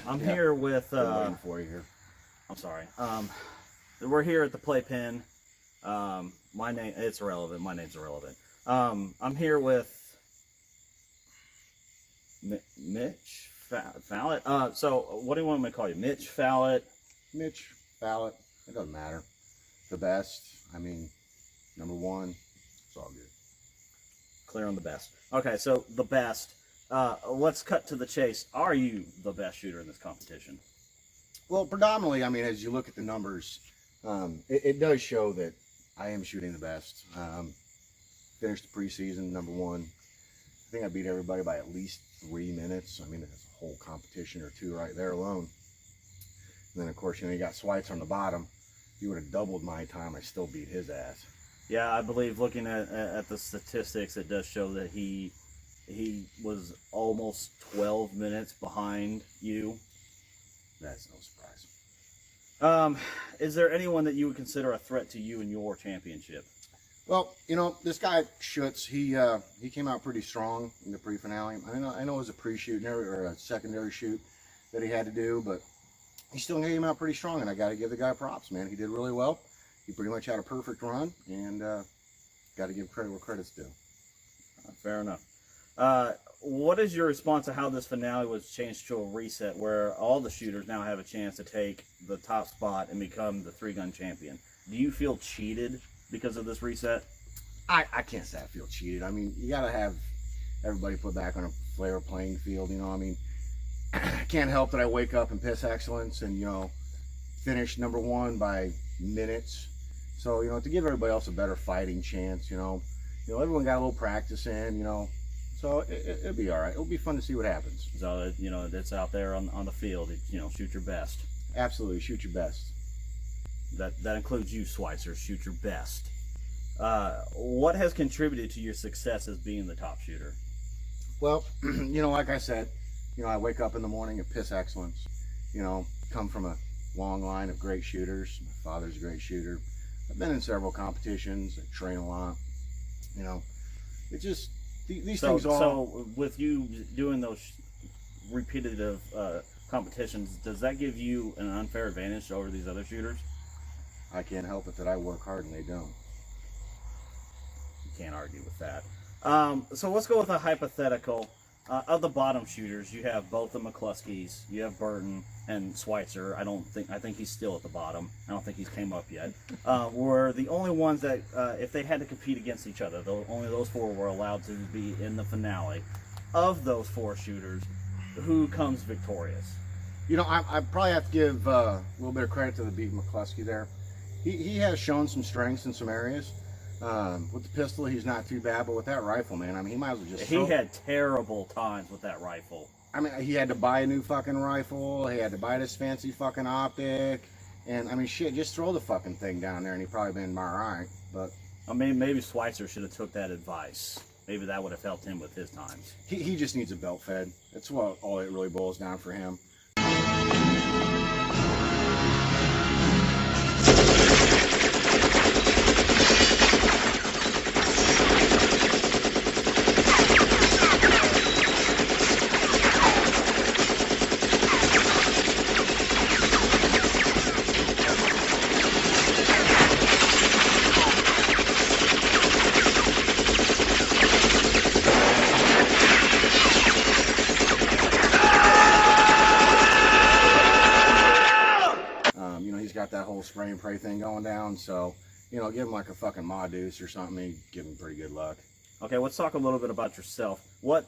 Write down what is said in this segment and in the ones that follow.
I'm here with. Waiting for you here. I'm sorry. We're here at the playpen. My name. It's irrelevant. My name's irrelevant. I'm here with Mitch Falat. So what do you want me to call you? Mitch Falat. Mitch Falat. It doesn't matter. The best. I mean, number one. It's all good. Clear on the best. Okay, so the best. Let's cut to the chase. Are you the best shooter in this competition? Well, predominantly, I mean, as you look at the numbers, it does show that I am shooting the best. Finished the preseason number one. I think I beat everybody by at least 3 minutes. I mean, it's a whole competition or two right there alone. And then, of course, you got Schweitzer on the bottom. If you would have doubled my time, I still beat his ass. Yeah, I believe looking at the statistics, it does show that he was almost 12 minutes behind you. That's no surprise. Is there anyone that you would consider a threat to you in your championship? Well, this guy Schutz, he came out pretty strong in the pre-finale. I know it was a pre-shoot or a secondary shoot that he had to do, but he still came out pretty strong, and I got to give the guy props, man. He did really well. He pretty much had a perfect run, and got to give credit where credit's due. Fair enough. What is your response to how this finale was changed to a reset where all the shooters now have a chance to take the top spot and become the three-gun champion? Do you feel cheated because of this reset? I can't say I feel cheated. I mean, you got to have everybody put back on a fair playing field, I mean, I can't help that I wake up and piss excellence and, finish number one by minutes. So, to give everybody else a better fighting chance, everyone got a little practice in, so it'll be all right. It'll be fun to see what happens. So, it's out there on the field, shoot your best. Absolutely, shoot your best. That includes you, Schweitzer, shoot your best. What has contributed to your success as being the top shooter? Well, like I said, I wake up in the morning and piss excellence, come from a long line of great shooters. My father's a great shooter. I've been in several competitions. I train a lot. It just these things all. So with you doing those repetitive competitions, does that give you an unfair advantage over these other shooters? I can't help it that I work hard and they don't. You can't argue with that. So let's go with a hypothetical. Of the bottom shooters, you have both the McCluskeys, you have Burton and Schweitzer. I think he's still at the bottom. I don't think he's came up yet. Were the only ones that, if they had to compete against each other, only those four were allowed to be in the finale. Of those four shooters, who comes victorious? I probably have to give a little bit of credit to the big McCluskey there. He has shown some strengths in some areas. With the pistol, he's not too bad, but with that rifle, man, I mean, he might as well just... He had terrible times with that rifle. I mean, he had to buy a new fucking rifle, he had to buy this fancy fucking optic, and, I mean, shit, just throw the fucking thing down there, and he'd probably been alright, but... I mean, maybe Schweitzer should have took that advice. Maybe that would have helped him with his times. He just needs a belt fed. That's what all it really boils down for him. That whole spray and pray thing going down, so give him like a fucking Ma Deuce or something, he'd give him pretty good luck. Okay, let's talk a little bit about yourself. What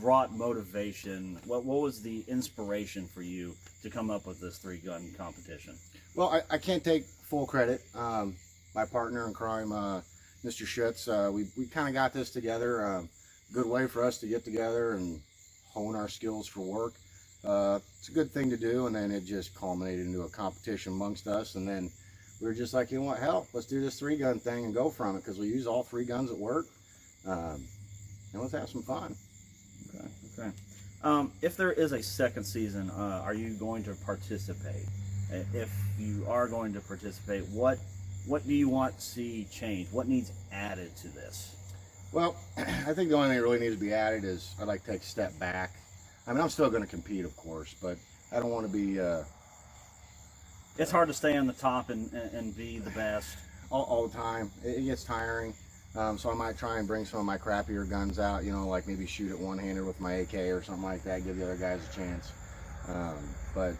brought motivation? What was the inspiration for you to come up with this three-gun competition? Well, I can't take full credit. My partner in crime, Mr. Schutz, we kind of got this together. Good way for us to get together and hone our skills for work. It's a good thing to do, and then it just culminated into a competition amongst us, and then we were just like, you know what, hell, let's do this three-gun thing and go from it, because we use all three guns at work, and let's have some fun. Okay. If there is a second season, are you going to participate? If you are going to participate, what do you want to see change? What needs added to this? Well, I think the only thing that really needs to be added is I'd like to take a step back. I mean, I'm still going to compete, of course, but I don't want to be It's hard to stay on the top and be the best all the time. It gets tiring. So I might try and bring some of my crappier guns out, you know, like maybe shoot it one-handed with my AK or something like that, give the other guys a chance. But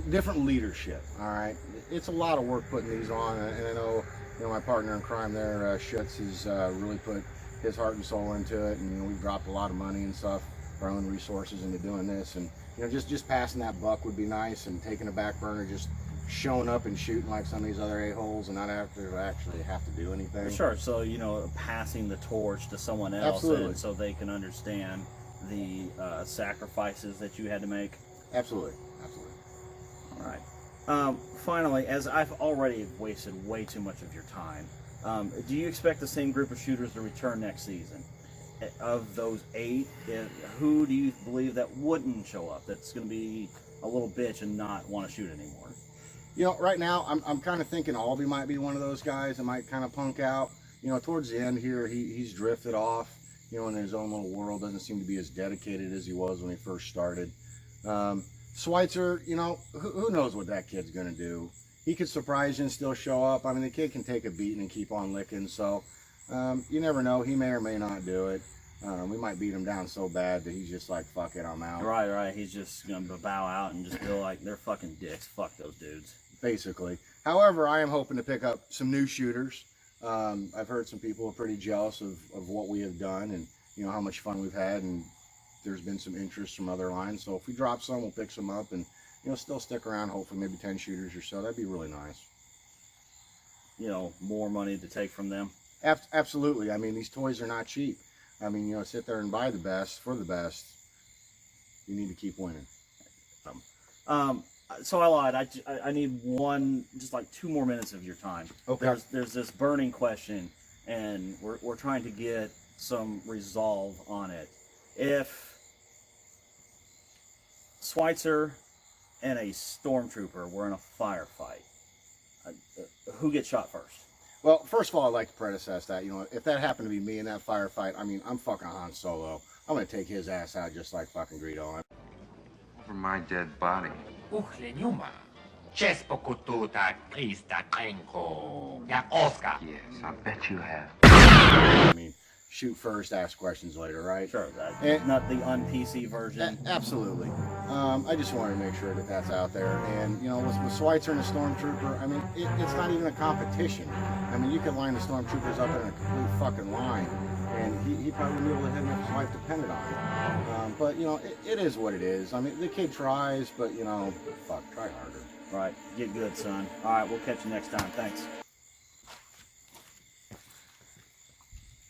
different leadership, all right? It's a lot of work putting these on, and I know, you know, my partner in crime there, Schutz, has really put his heart and soul into it, and, you know, we've dropped a lot of money and stuff, our own resources into doing this, and, you know, just passing that buck would be nice, and taking a back burner, just showing up and shooting like some of these other a-holes and not have to actually have to do anything. Sure. So, you know, passing the torch to someone else. Absolutely. So they can understand the sacrifices that you had to make. Absolutely. Absolutely. All right. Finally, as I've already wasted way too much of your time, do you expect the same group of shooters to return next season? Of those 8, who do you believe that wouldn't show up, that's going to be a little bitch and not want to shoot anymore? You know, right now, I'm kind of thinking Albie might be one of those guys that might kind of punk out. You know, towards the end here, he's drifted off, you know, in his own little world, doesn't seem to be as dedicated as he was when he first started. Schweitzer, you know, who knows what that kid's going to do. He could surprise you and still show up. I mean, the kid can take a beating and keep on licking, so you never know. He may or may not do it. We might beat him down so bad that he's just like, fuck it, I'm out. Right. He's just going to bow out and just feel like they're fucking dicks. Fuck those dudes. Basically. However, I am hoping to pick up some new shooters. I've heard some people are pretty jealous of what we have done and, you know, how much fun we've had, and there's been some interest from other lines. So if we drop some, we'll pick some up and, you know, still stick around, hopefully maybe 10 shooters or so. That'd be really nice. You know, more money to take from them. Absolutely. I mean, these toys are not cheap. I mean, you know, sit there and buy the best for the best. You need to keep winning. So I lied. I need just like 2 more minutes of your time. Okay. There's this burning question, and we're trying to get some resolve on it. If Schweitzer and a stormtrooper were in a firefight, who gets shot first? Well, first of all, I'd like to predecess that. You know, if that happened to be me in that firefight, I mean, I'm fucking Han Solo. I'm going to take his ass out just like fucking Greedo. Over my dead body. Uchleniuma. Chespo kututa Krista Krenko. Jak Oscar. Yes, I bet you have. I mean, shoot first, ask questions later, right? Sure, And- not the un-PC version. Absolutely. I just wanted to make sure that that's out there. And, you know, with Schweitzer and a Stormtrooper, I mean, it's not even a competition. I mean, you could line the Stormtroopers up in a complete fucking line, and he probably knew to hit him if his life depended on it. But, you know, it is what it is. I mean, the kid tries, but, you know, fuck, try harder. Right. Get good, son. All right, we'll catch you next time. Thanks.